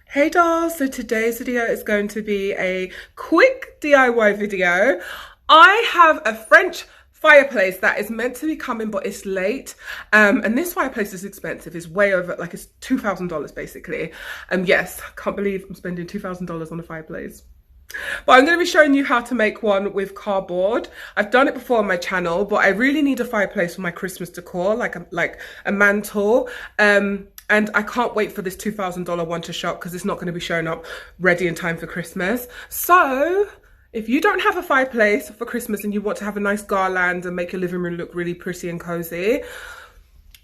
Hey dolls, so today's video is going to be a quick DIY video. I have a French fireplace that is meant to be coming, but it's late. And this fireplace is expensive. It's way over, like it's $2,000 basically. Yes, can't believe I'm spending $2,000 on a fireplace. But I'm going to be showing you how to make one with cardboard. I've done it before on my channel, but I really need a fireplace for my Christmas decor, like a mantle. And I can't wait for this $2,000 one to shop because it's not going to be showing up ready in time for Christmas. So if you don't have a fireplace for Christmas and you want to have a nice garland and make your living room look really pretty and cozy,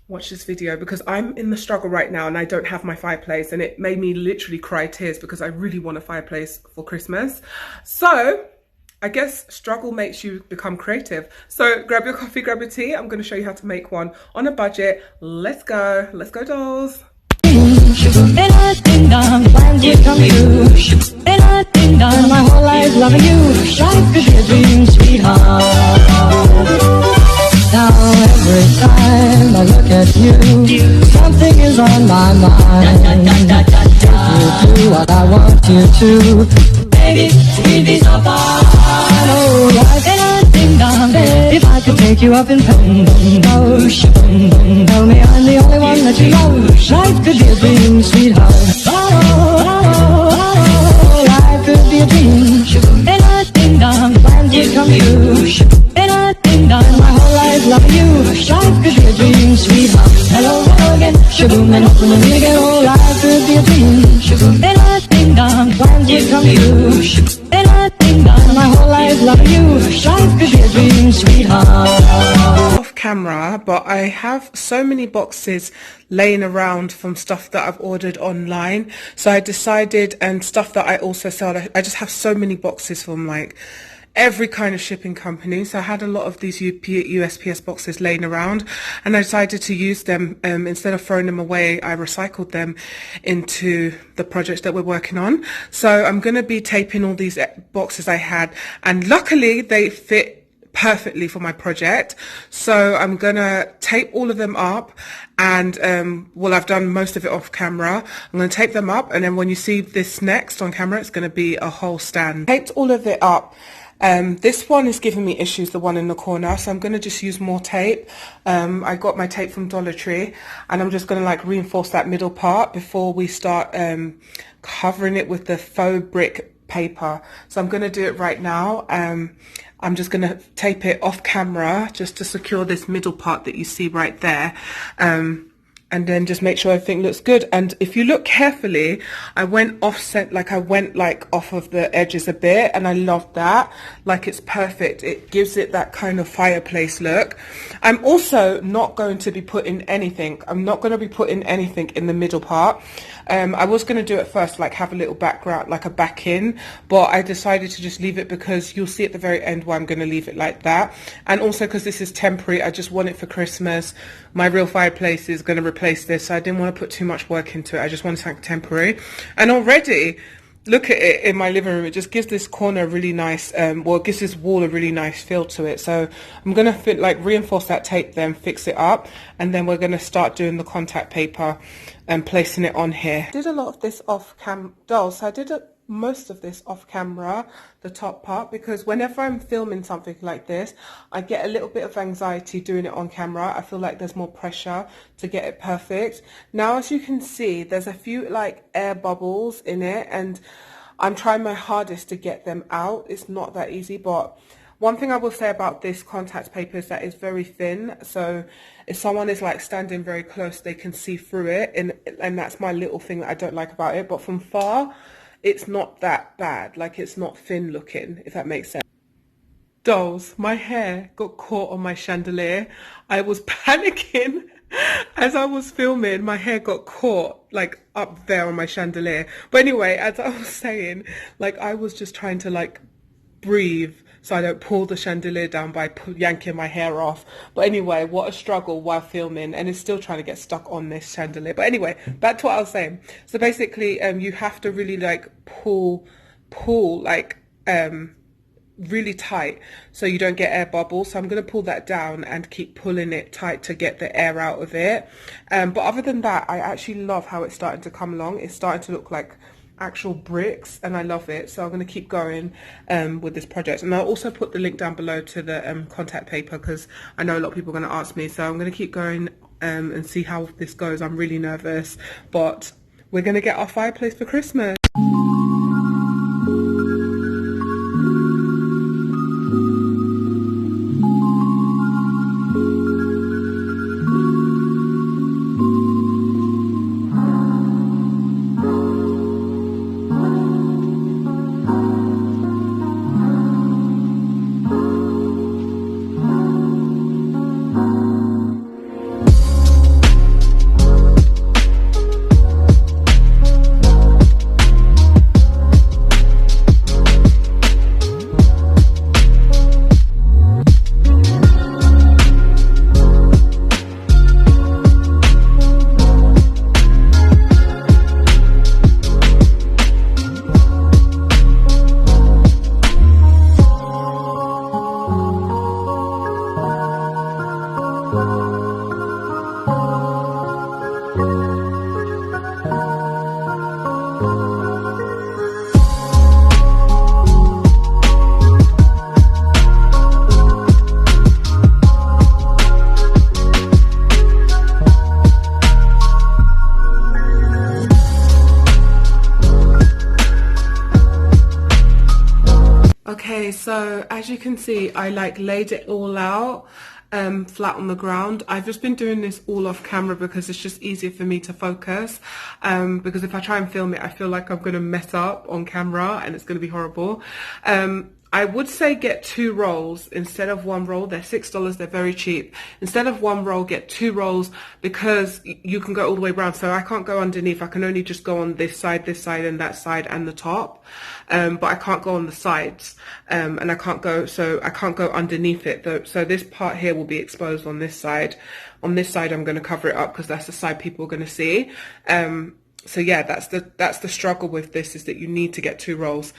watch this video because I'm in the struggle right now and I don't have my fireplace, and it made me literally cry tears because I really want a fireplace for Christmas. So I guess struggle makes you become creative. So grab your coffee, grab your tea. I'm going to show you how to make one on a budget. Let's go dolls. My whole life loving you, life could be a dream, sweetheart. Now every time I look at you, something is on my mind. If you do what I want you to, baby, we'd be so far. Oh, life ain't a ding-dong. If I could take you up in boom, tell me I'm the only one that you love. Life could be a dream, sweetheart. Life could be a dream. Ain't a ding-dong, plans would come true. Ain't a ding-dong, my whole life loving you. Life could be a dream, sweetheart. Hello, hello again, shaboom, and hoping when we get old. Life could be a dream. Ain't a ding-dong, plans would come true. Ain't a ding-dong, my whole life loving you. Life could be a dream, sweetheart. Off camera, but I have so many boxes laying around from stuff that I've ordered online. So I decided, and stuff that I also sell, I just have so many boxes from like every kind of shipping company. So I had a lot of these USPS boxes laying around, and I decided to use them. Instead of throwing them away, I recycled them into the projects that we're working on. So I'm going to be taping all these boxes I had, and luckily they fit perfectly for my project. So I'm gonna tape all of them up, and well, I've done most of it off camera. I'm gonna tape them up, and then when you see this next on camera, it's gonna be a whole stand. Taped all of it up. This one is giving me issues, the one in the corner, so I'm going to just use more tape. I got my tape from Dollar Tree, and I'm just going to like reinforce that middle part before we start covering it with the faux brick paper. So I'm going to do it right now. I'm just going to tape it off camera just to secure this middle part that you see right there. And then just make sure everything looks good. And if you look carefully, I went offset, like I went like off of the edges a bit, and I love that. Like it's perfect. It gives it that kind of fireplace look. I'm also not going to be putting anything. I'm not going to be putting anything in the middle part. I was going to do it first, like have a little background, like a back in, but I decided to just leave it because you'll see at the very end why I'm going to leave it like that. And also because this is temporary, I just want it for Christmas. My real fireplace is going to replace this, so I didn't want to put too much work into it. I just want something temporary. And already, look at it in my living room. It just gives this corner a really nice, well, it gives this wall a really nice feel to it. So I'm going to like reinforce that tape, then fix it up, and then we're going to start doing the contact paper and placing it on here. I did a lot of this off dolls. So I did most of this off camera, the top part, because whenever I'm filming something like this, I get a little bit of anxiety doing it on camera. I feel like there's more pressure to get it perfect. Now, as you can see, there's a few like air bubbles in it, and I'm trying my hardest to get them out. It's not that easy, but one thing I will say about this contact paper is that it's very thin, so if someone is like standing very close, they can see through it, and that's my little thing that I don't like about it. But from far, it's not that bad. Like it's not thin looking, if that makes sense. Dolls, my hair got caught on my chandelier. I was panicking as I was filming. My hair got caught like up there on my chandelier. But anyway, as I was saying, like I was just trying to like breathe so I don't pull the chandelier down by yanking my hair off. But anyway, what a struggle while filming, and it's still trying to get stuck on this chandelier. But anyway, back to what I was saying. So basically, you have to really like pull like really tight so you don't get air bubbles. So I'm going to pull that down and keep pulling it tight to get the air out of it. But other than that, I actually love how it's starting to come along. It's starting to look like actual bricks and I love it. So I'm going to keep going with this project, and I'll also put the link down below to the contact paper, because I know a lot of people are going to ask me. So I'm going to keep going and see how this goes. I'm really nervous, but we're going to get our fireplace for Christmas. Okay, so as you can see, I like laid it all out flat on the ground. I've just been doing this all off camera because it's just easier for me to focus, because if I try and film it, I feel like I'm going to mess up on camera and it's going to be horrible. I would say get 2 rolls instead of 1 roll. They're $6, they're very cheap. Instead of 1 roll, get 2 rolls, because you can go all the way around. So I can't go underneath, I can only just go on this side, and that side, and the top. But I can't go on the sides, and I can't go underneath it though. So this part here will be exposed on this side. On this side, I'm going to cover it up because that's the side people are going to see. So yeah, that's the struggle with this, is that you need to get 2 rolls.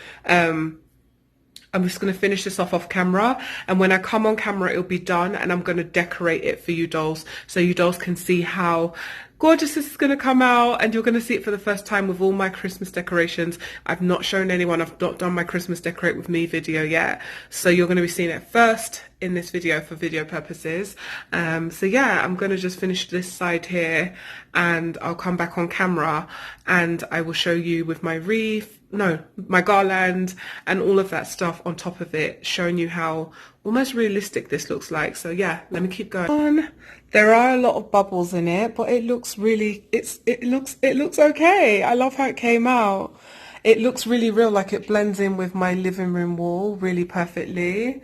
I'm just going to finish this off camera, and when I come on camera it'll be done, and I'm going to decorate it for you dolls, so you dolls can see how gorgeous this is going to come out, and you're going to see it for the first time with all my Christmas decorations. I've not shown anyone, I've not done my Christmas decorate with me video yet, so you're going to be seeing it first in this video for video purposes. So yeah, I'm going to just finish this side here, and I'll come back on camera and I will show you with my wreath, my garland and all of that stuff on top of it, showing you how almost realistic this looks like. So yeah, let me keep going. There are a lot of bubbles in it, but it looks really, it looks okay. I love how it came out. It looks really real, like it blends in with my living room wall really perfectly.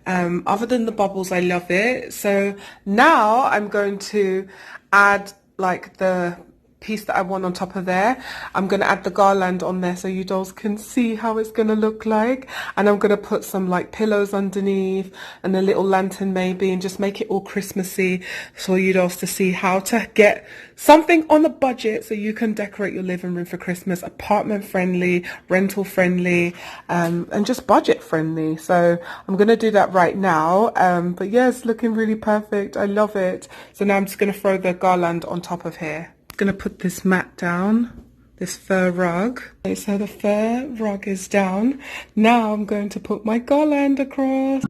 Other than the bubbles, I love it. So now I'm going to add like the piece that I want on top of there. I'm going to add the garland on there so you dolls can see how it's going to look like, and I'm going to put some like pillows underneath and a little lantern maybe, and just make it all Christmassy for you dolls to see how to get something on a budget so you can decorate your living room for Christmas, apartment friendly, rental friendly, and just budget friendly. So I'm going to do that right now, but yeah, it's looking really perfect. I love it. So now I'm just going to throw the garland on top of here. Going to put this mat down, this fur rug. Okay, so the fur rug is down. Now I'm going to put my garland across.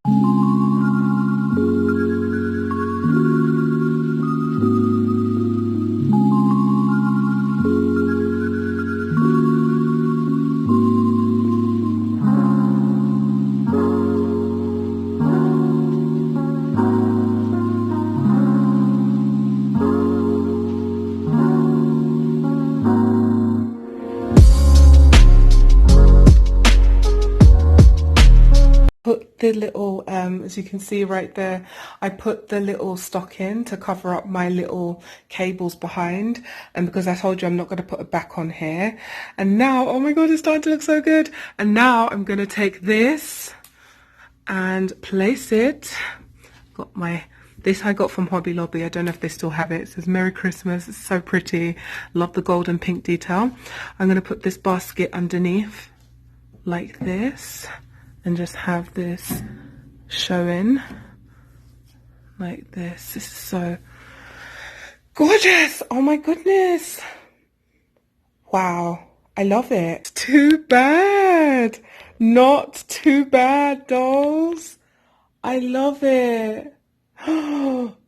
Put the little, as you can see right there, I put the little stocking to cover up my little cables behind, and because I told you I'm not going to put a back on here. And now, oh my god, it's starting to look so good. And now I'm going to take this and place it. Got this I got from Hobby Lobby. I don't know if they still have it. It says Merry Christmas. It's so pretty. Love the gold and pink detail. I'm going to put this basket underneath like this. and just have this showing like this. This is so gorgeous. Oh my goodness. Wow. I love it. Too bad. Not too bad, dolls. I love it.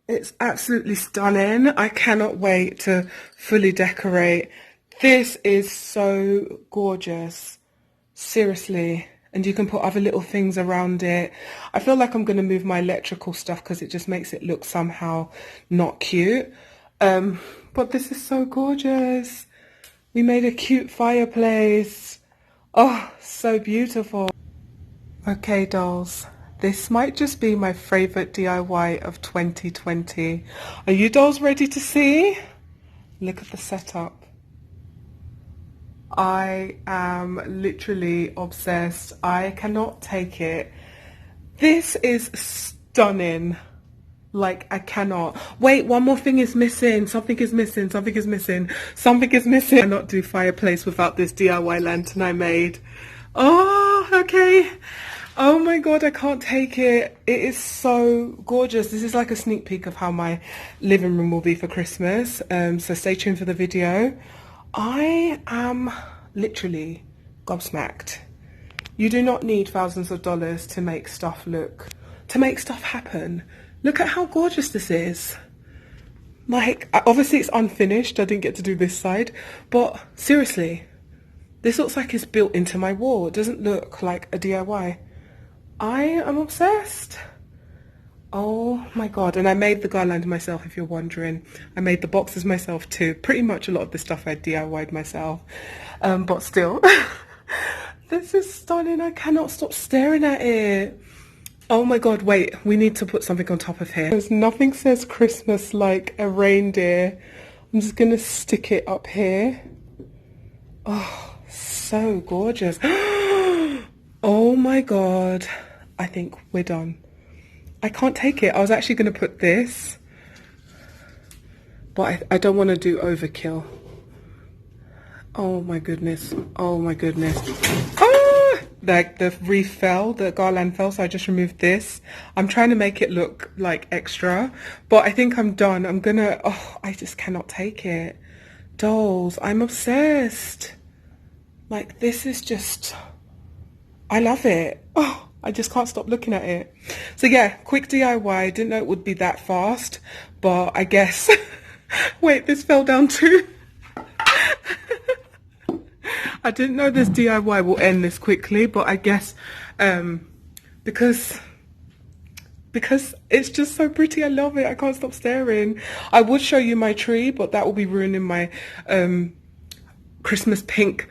It's absolutely stunning. I cannot wait to fully decorate. This is so gorgeous. Seriously. And you can put other little things around it. I feel like I'm going to move my electrical stuff because it just makes it look somehow not cute. But this is so gorgeous. We made a cute fireplace. Oh, so beautiful. Okay, dolls. This might just be my favorite DIY of 2020. Are you dolls ready to see? Look at the setup. I am literally obsessed. I cannot take it. This is stunning. Like, I cannot. Wait, one more thing is missing. Something is missing. Something is missing. Something is missing. I cannot do fireplace without this DIY lantern I made. Oh, okay. Oh my god, I can't take it. It is so gorgeous. This is like a sneak peek of how my living room will be for Christmas. So stay tuned for the video. I am literally gobsmacked. You do not need thousands of dollars to make stuff happen. Look at how gorgeous this is. Like, obviously it's unfinished. I didn't get to do this side, but seriously, this looks like it's built into my wall. It doesn't look like a DIY. I am obsessed. Oh my god. And I made the garland myself, if you're wondering. I made the boxes myself too. Pretty much a lot of the stuff I DIY'd myself. But still. This is stunning. I cannot stop staring at it. Oh my god, wait. We need to put something on top of here. Because nothing says Christmas like a reindeer. I'm just going to stick it up here. Oh, so gorgeous. Oh my god. I think we're done. I can't take it. I was actually going to put this, but I don't want to do overkill. Oh my goodness. Oh my goodness. Ah! Like the wreath fell, the garland fell, so I just removed this. I'm trying to make it look like extra, but I think I'm done. I'm gonna, oh, I just cannot take it. Dolls, I'm obsessed. Like, this is just, I love it. Oh. I just can't stop looking at it. So yeah, quick DIY. Didn't know it would be that fast, but I guess... Wait, this fell down too. I didn't know this DIY will end this quickly, but I guess because it's just so pretty. I love it. I can't stop staring. I would show you my tree, but that will be ruining my Christmas pink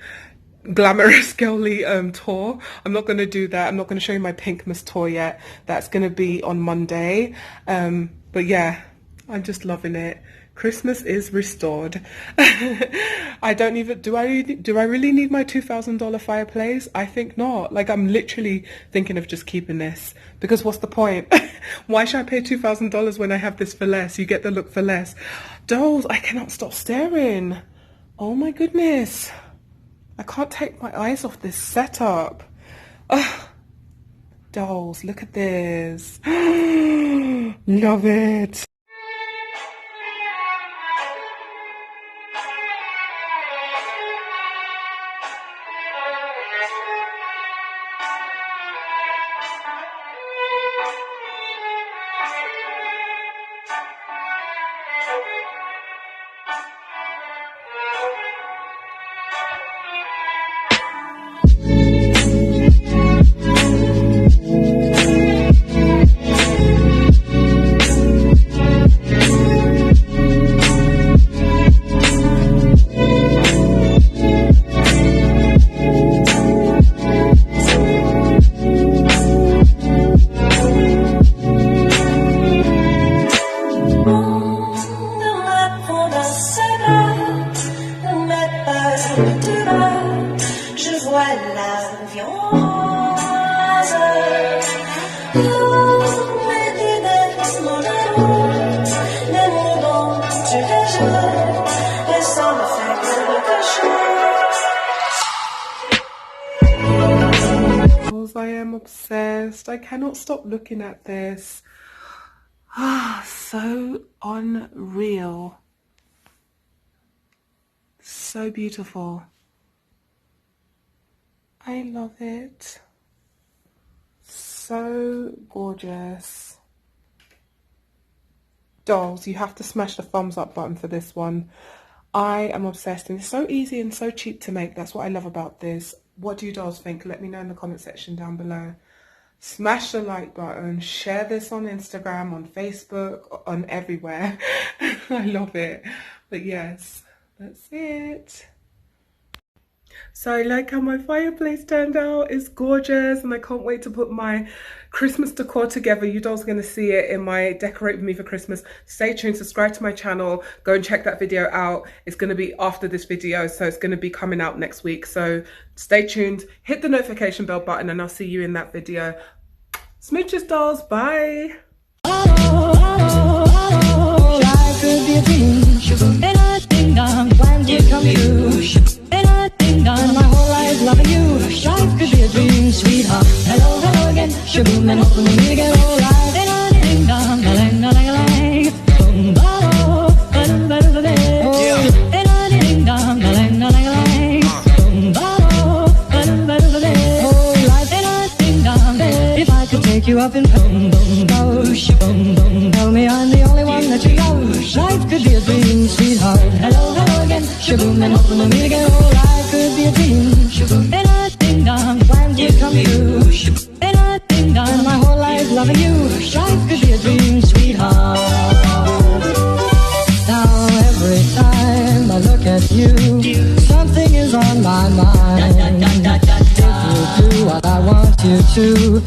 glamorous girly tour. I'm not going to do that. I'm not going to show you my Pinkmas tour yet. That's going to be on Monday. But yeah, I'm just loving it. Christmas is restored. I don't even, do I really need my $2,000 fireplace? I think not. Like, I'm literally thinking of just keeping this, because what's the point? Why should I pay $2,000 when I have this for less? You get the look for less. Dolls, I cannot stop staring. Oh my goodness. I can't take my eyes off this setup. Ugh. Dolls, look at this. Love it. I am obsessed. I cannot stop looking at this. Ah, so unreal. So beautiful. I love it. So gorgeous. Dolls, you have to smash the thumbs up button for this one. I am obsessed, and it's so easy and so cheap to make. That's what I love about this. What do you dolls think? Let me know in the comment section down below. Smash the like button, share this on Instagram, on Facebook, on everywhere. I love it. But yes, that's it. So I like how my fireplace turned out. It's gorgeous, and I can't wait to put my Christmas decor together. You dolls are going to see it in my Decorate With Me for Christmas. Stay tuned, subscribe to my channel, go and check that video out. It's going to be after this video, so it's going to be coming out next week. So stay tuned, hit the notification bell button, and I'll see you in that video. Smooches, dolls, bye. Life could be a dream, and I think I'm planned to come true. And I think I'm my whole life loving you. Life could be a dream, sweetheart. Hello, hello again, shaboom, and hoping we meet again. Oh, life, and I think I'm la-lang-la-lang-a-lang. Boom, ba-do, ba-dum, ba-do-ba-day. Oh, and I think I'm la-lang-la-lang-a-lang. Boom, ba-do, ba-dum, ba-do-ba-day. Oh, life, and I think I'm if I could take you up and boom, boom, go, boom, boom, tell me I'm the only one that you know. Life could be a dream, sweetheart. Hello, hello again, shaboom, and hoping we'll meet again. Oh, life could be a dream, shaboom, and I think I'm planned to come true. And I think I'm my whole life loving you. Life could be a dream, sweetheart. Now every time I look at you, something is on my mind. If you do what I want you to,